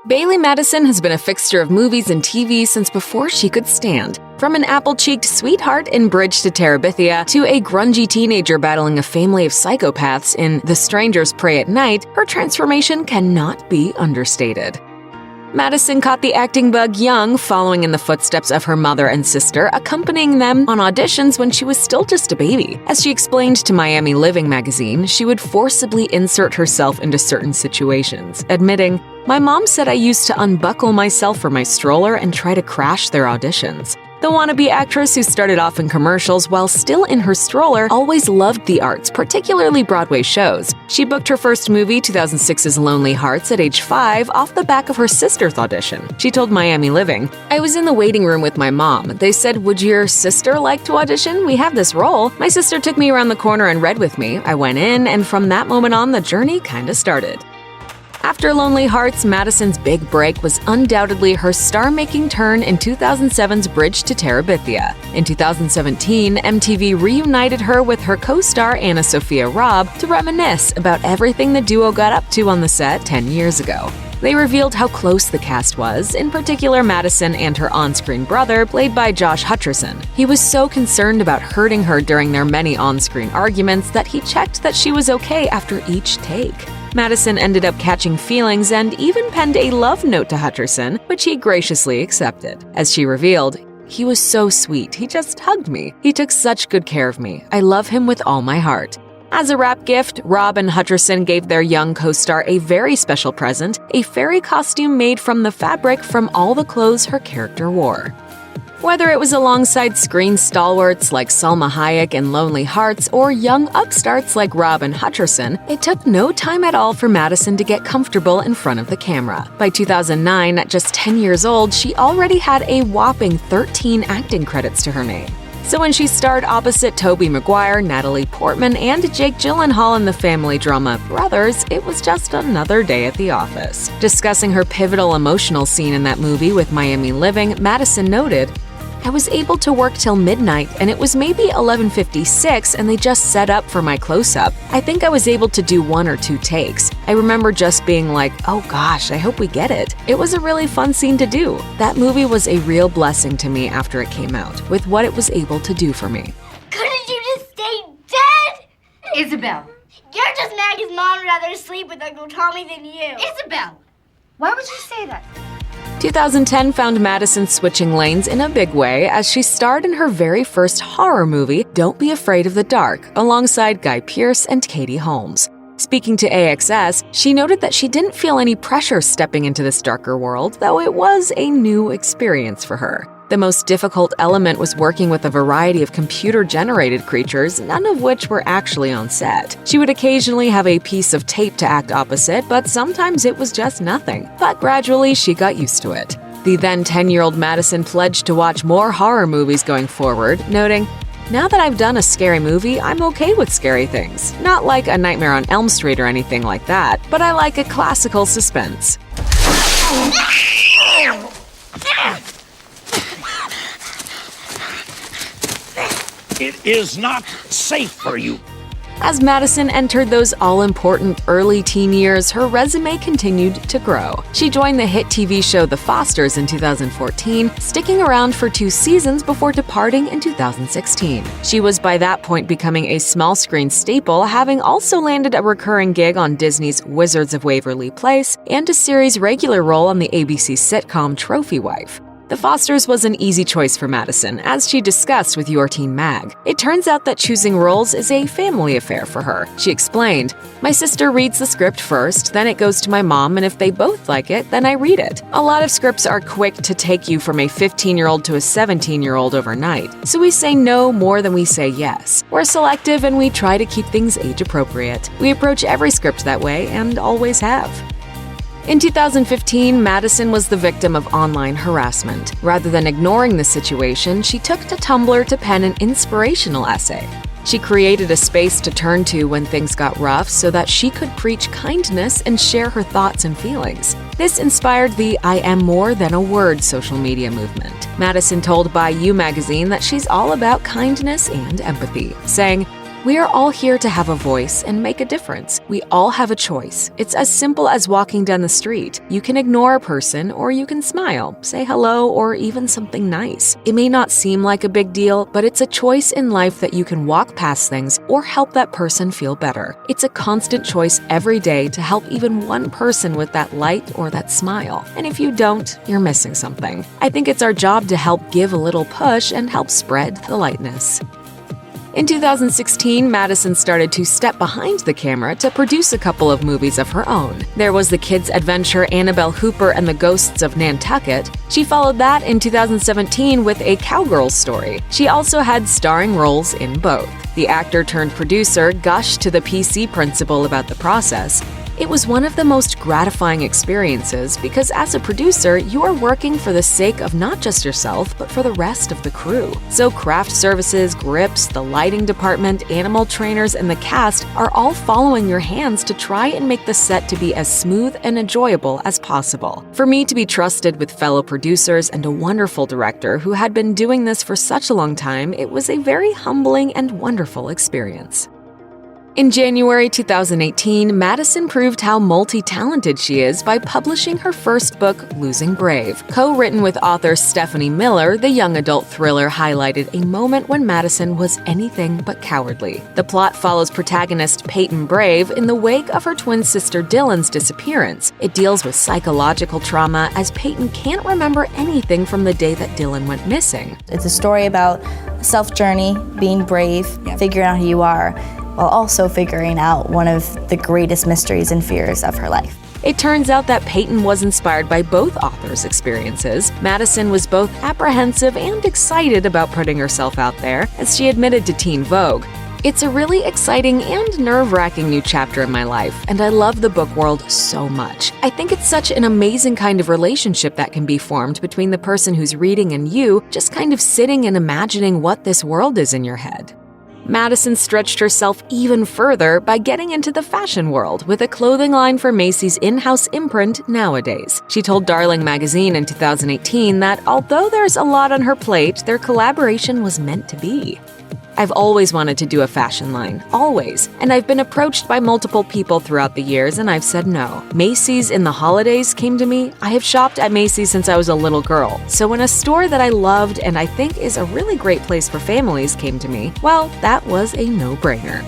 Bailee Madison has been a fixture of movies and TV since before she could stand. From an apple-cheeked sweetheart in Bridge to Terabithia to a grungy teenager battling a family of psychopaths in The Strangers Prey at Night, her transformation cannot be understated. Madison caught the acting bug young, following in the footsteps of her mother and sister, accompanying them on auditions when she was still just a baby. As she explained to Miami Living magazine, she would forcibly insert herself into certain situations, admitting, "My mom said I used to unbuckle myself for my stroller and try to crash their auditions." The wannabe actress who started off in commercials while still in her stroller always loved the arts, particularly Broadway shows. She booked her first movie, 2006's Lonely Hearts, at age 5 off the back of her sister's audition. She told Miami Living, "I was in the waiting room with my mom. They said, 'Would your sister like to audition? We have this role.' My sister took me around the corner and read with me. I went in, and from that moment on, the journey kinda started." After Lonely Hearts, Madison's big break was undoubtedly her star-making turn in 2007's Bridge to Terabithia. In 2017, MTV reunited her with her co-star AnnaSophia Robb to reminisce about everything the duo got up to on the set 10 years ago. They revealed how close the cast was, in particular Madison and her on-screen brother, played by Josh Hutcherson. He was so concerned about hurting her during their many on-screen arguments that he checked that she was okay after each take. Madison ended up catching feelings and even penned a love note to Hutcherson, which he graciously accepted. As she revealed, "He was so sweet. He just hugged me. He took such good care of me. I love him with all my heart." As a wrap gift, Robb and Hutcherson gave their young co-star a very special present, a fairy costume made from the fabric from all the clothes her character wore. Whether it was alongside screen stalwarts like Salma Hayek in Lonely Hearts or young upstarts like Robb and Hutcherson, it took no time at all for Madison to get comfortable in front of the camera. By 2009, at just 10 years old, she already had a whopping 13 acting credits to her name. So when she starred opposite Tobey Maguire, Natalie Portman, and Jake Gyllenhaal in the family drama Brothers, it was just another day at the office. Discussing her pivotal emotional scene in that movie with Miami Living, Madison noted, "I was able to work till midnight, and it was maybe 11:56, and they just set up for my close-up. I think I was able to do 1 or 2 takes. I remember just being like, oh gosh, I hope we get it. It was a really fun scene to do. That movie was a real blessing to me after it came out, with what it was able to do for me." Couldn't you just stay dead? Isabel. You're just mad because Mom would rather sleep with Uncle Tommy than you. Isabel! Why would you say that? 2010 found Madison switching lanes in a big way as she starred in her very first horror movie, Don't Be Afraid of the Dark, alongside Guy Pearce and Katie Holmes. Speaking to AXS, she noted that she didn't feel any pressure stepping into this darker world, though it was a new experience for her. The most difficult element was working with a variety of computer-generated creatures, none of which were actually on set. She would occasionally have a piece of tape to act opposite, but sometimes it was just nothing. But gradually, she got used to it. The then 10-year-old Madison pledged to watch more horror movies going forward, noting, "Now that I've done a scary movie, I'm okay with scary things. Not like A Nightmare on Elm Street or anything like that, but I like a classical suspense." It is not safe for you. As Madison entered those all-important early teen years, her resume continued to grow. She joined the hit TV show The Fosters in 2014, sticking around for 2 seasons before departing in 2016. She was by that point becoming a small-screen staple, having also landed a recurring gig on Disney's Wizards of Waverly Place and a series regular role on the ABC sitcom Trophy Wife. The Fosters was an easy choice for Madison, as she discussed with Your Teen Mag. It turns out that choosing roles is a family affair for her. She explained, "My sister reads the script first, then it goes to my mom, and if they both like it, then I read it. A lot of scripts are quick to take you from a 15-year-old to a 17-year-old overnight, so we say no more than we say yes. We're selective and we try to keep things age-appropriate. We approach every script that way and always have." In 2015, Madison was the victim of online harassment. Rather than ignoring the situation, she took to Tumblr to pen an inspirational essay. She created a space to turn to when things got rough so that she could preach kindness and share her thoughts and feelings. This inspired the I Am More Than a Word social media movement. Madison told by You magazine that she's all about kindness and empathy, saying, We are all here to have a voice and make a difference. We all have a choice. It's as simple as walking down the street. You can ignore a person, or you can smile, say hello, or even something nice. It may not seem like a big deal, but it's a choice in life that you can walk past things or help that person feel better. It's a constant choice every day to help even one person with that light or that smile. And if you don't, you're missing something. I think it's our job to help give a little push and help spread the lightness. In 2016, Madison started to step behind the camera to produce a couple of movies of her own. There was the kids' adventure Annabelle Hooper and the Ghosts of Nantucket. She followed that in 2017 with A Cowgirl Story. She also had starring roles in both. The actor-turned-producer gushed to the PC principal about the process. It was one of the most gratifying experiences because as a producer, you are working for the sake of not just yourself, but for the rest of the crew. So craft services, grips, the lighting department, animal trainers, and the cast are all following your hands to try and make the set to be as smooth and enjoyable as possible. For me to be trusted with fellow producers and a wonderful director who had been doing this for such a long time, it was a very humbling and wonderful experience. In January 2018, Madison proved how multi-talented she is by publishing her first book, Losing Brave. Co-written with author Stephanie Miller, the young adult thriller highlighted a moment when Madison was anything but cowardly. The plot follows protagonist Peyton Brave in the wake of her twin sister Dylan's disappearance. It deals with psychological trauma as Peyton can't remember anything from the day that Dylan went missing. It's a story about a self-journey, being brave, figuring out who you are, while also figuring out one of the greatest mysteries and fears of her life. It turns out that Peyton was inspired by both authors' experiences. Madison was both apprehensive and excited about putting herself out there, as she admitted to Teen Vogue. It's a really exciting and nerve-wracking new chapter in my life, and I love the book world so much. I think it's such an amazing kind of relationship that can be formed between the person who's reading and you, just kind of sitting and imagining what this world is in your head. Madison stretched herself even further by getting into the fashion world with a clothing line for Macy's in-house imprint Nowadays. She told Darling magazine in 2018 that although there's a lot on her plate, their collaboration was meant to be. I've always wanted to do a fashion line, always, and I've been approached by multiple people throughout the years and I've said no. Macy's in the holidays came to me. I have shopped at Macy's since I was a little girl, so when a store that I loved and I think is a really great place for families came to me, well, that was a no-brainer.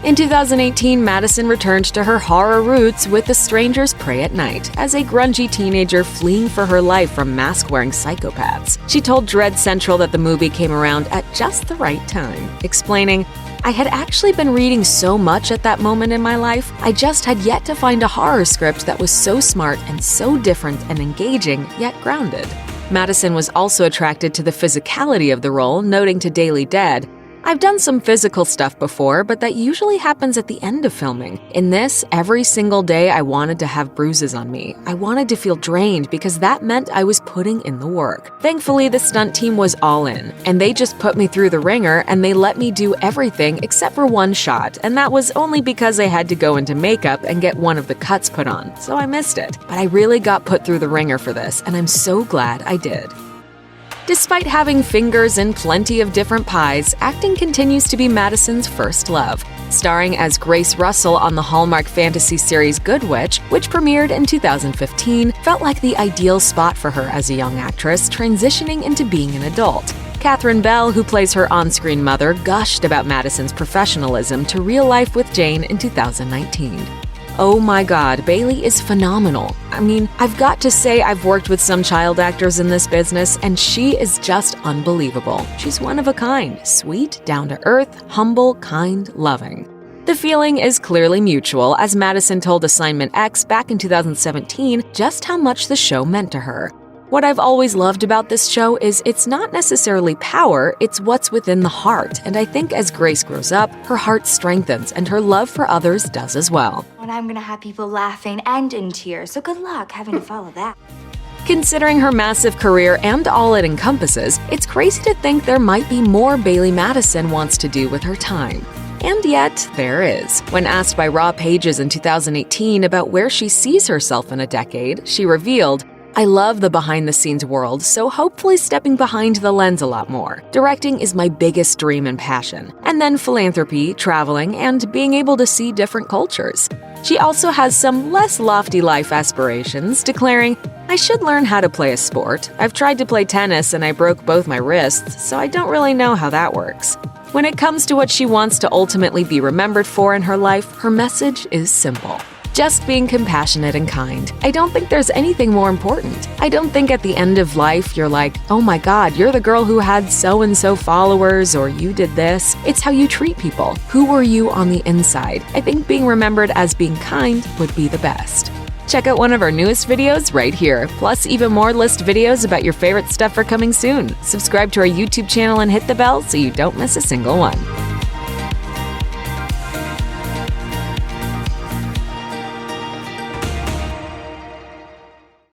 In 2018, Madison returned to her horror roots with The Strangers Prey at Night, as a grungy teenager fleeing for her life from mask-wearing psychopaths. She told Dread Central that the movie came around at just the right time, explaining, "I had actually been reading so much at that moment in my life, I just had yet to find a horror script that was so smart and so different and engaging, yet grounded." Madison was also attracted to the physicality of the role, noting to Daily Dead, "I've done some physical stuff before, but that usually happens at the end of filming. In this, every single day I wanted to have bruises on me. I wanted to feel drained because that meant I was putting in the work." Thankfully, the stunt team was all in, and they just put me through the ringer and they let me do everything except for one shot, and that was only because I had to go into makeup and get one of the cuts put on, so I missed it. But I really got put through the ringer for this, and I'm so glad I did. Despite having fingers in plenty of different pies, acting continues to be Madison's first love. Starring as Grace Russell on the Hallmark fantasy series Good Witch, which premiered in 2015, felt like the ideal spot for her as a young actress transitioning into being an adult. Catherine Bell, who plays her on-screen mother, gushed about Madison's professionalism to real life with Jane in 2019. Oh my God, Bailey is phenomenal. I mean, I've got to say I've worked with some child actors in this business, and she is just unbelievable. She's one of a kind, sweet, down-to-earth, humble, kind, loving. The feeling is clearly mutual, as Madison told Assignment X back in 2017 just how much the show meant to her. What I've always loved about this show is it's not necessarily power, it's what's within the heart, and I think as Grace grows up, her heart strengthens and her love for others does as well. And I'm gonna have people laughing and in tears, so good luck having to follow that. Considering her massive career and all it encompasses, it's crazy to think there might be more Bailee Madison wants to do with her time. And yet, there is. When asked by Raw Pages in 2018 about where she sees herself in a decade, she revealed, I love the behind-the-scenes world, so hopefully stepping behind the lens a lot more. Directing is my biggest dream and passion. And then philanthropy, traveling, and being able to see different cultures. She also has some less lofty life aspirations, declaring, "I should learn how to play a sport. I've tried to play tennis and I broke both my wrists, so I don't really know how that works." When it comes to what she wants to ultimately be remembered for in her life, her message is simple. Just being compassionate and kind. I don't think there's anything more important. I don't think at the end of life you're like, "Oh my God, you're the girl who had so-and-so followers," or "you did this." It's how you treat people. Who were you on the inside? I think being remembered as being kind would be the best. Check out one of our newest videos right here. Plus, even more list videos about your favorite stuff are coming soon. Subscribe to our YouTube channel and hit the bell so you don't miss a single one.